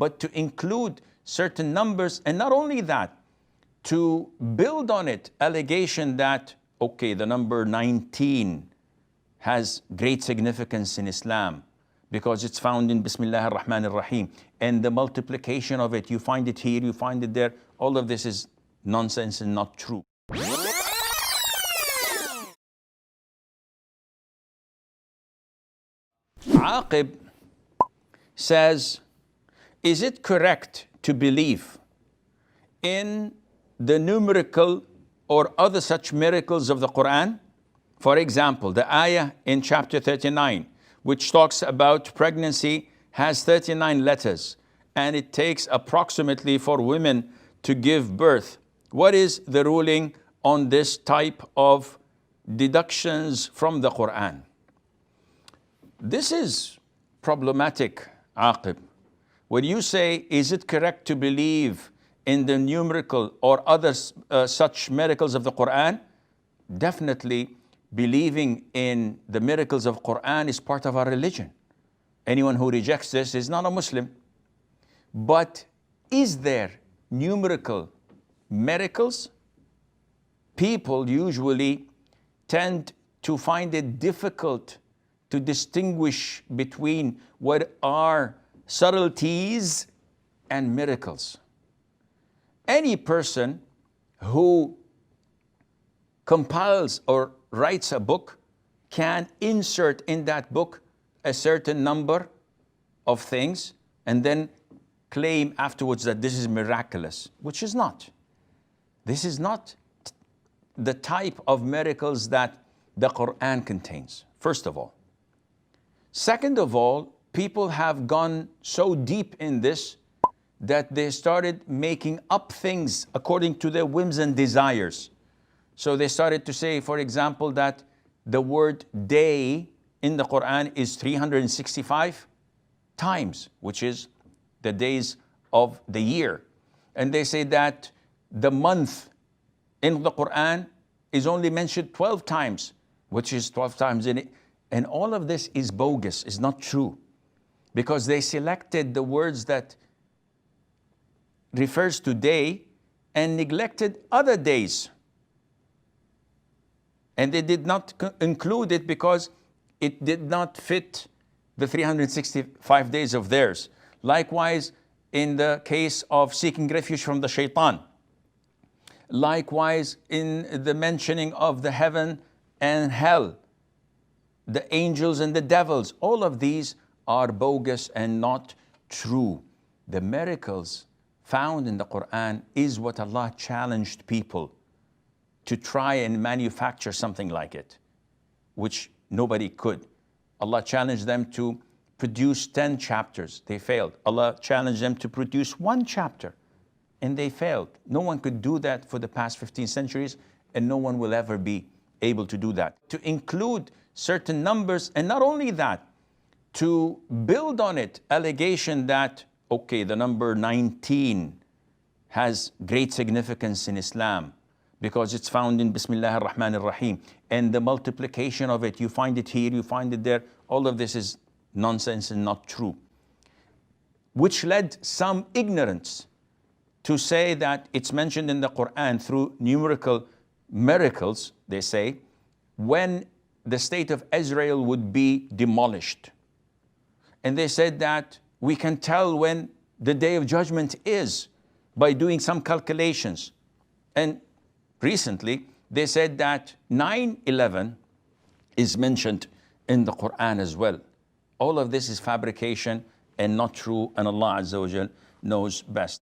but to include certain numbers, and not only that, to build on it allegation that, okay, the number 19 has great significance in Islam because it's found in Bismillah ar-Rahman ar-Rahim, and the multiplication of it, you find it here, you find it there. All of this is nonsense and not true. Aqib says, is it correct to believe in the numerical or other such miracles of the Quran? For example, the ayah in chapter 39, which talks about pregnancy, has 39 letters, and it takes approximately for women to give birth. What is the ruling on this type of deductions from the Quran? This is problematic, Aqib. When you say, is it correct to believe in the numerical or other such miracles of the Quran? Definitely believing in the miracles of Quran is part of our religion. Anyone who rejects this is not a Muslim. But is there numerical miracles? People usually tend to find it difficult to distinguish between what are subtleties and miracles. Any person who compiles or writes a book can insert in that book a certain number of things and then claim afterwards that this is miraculous, which is not. This is not the type of miracles that the Quran contains, first of all. Second of all, people have gone so deep in this that they started making up things according to their whims and desires. So they started to say, for example, that the word day in the Quran is 365 times, which is the days of the year. And they say that the month in the Quran is only mentioned 12 times, which is 12 times in it. And all of this is bogus, is not true, because they selected the words that refers to day and neglected other days. And they did not include it because it did not fit the 365 days of theirs. Likewise, in the case of seeking refuge from the shaitan. Likewise, in the mentioning of the heaven and hell, the angels and the devils, all of these are bogus and not true. The miracles found in the Quran is what Allah challenged people to try and manufacture something like it, which nobody could. Allah challenged them to produce 10 chapters. They failed. Allah challenged them to produce 1 chapter, and they failed. No one could do that for the past 15 centuries, and no one will ever be able to do that. To include certain numbers, and not only that, to build on it allegation that, okay, the number 19 has great significance in Islam because it's found in Bismillah ar-Rahman ar-Rahim, and the multiplication of it, you find it here, you find it there. All of this is nonsense and not true, which led some ignorance to say that it's mentioned in the Quran through numerical miracles, they say, when the state of Israel would be demolished. And they said that we can tell when the day of judgment is by doing some calculations. And recently, they said that 9/11 is mentioned in the Quran as well. All of this is fabrication and not true, and Allah Azza wa Jal knows best.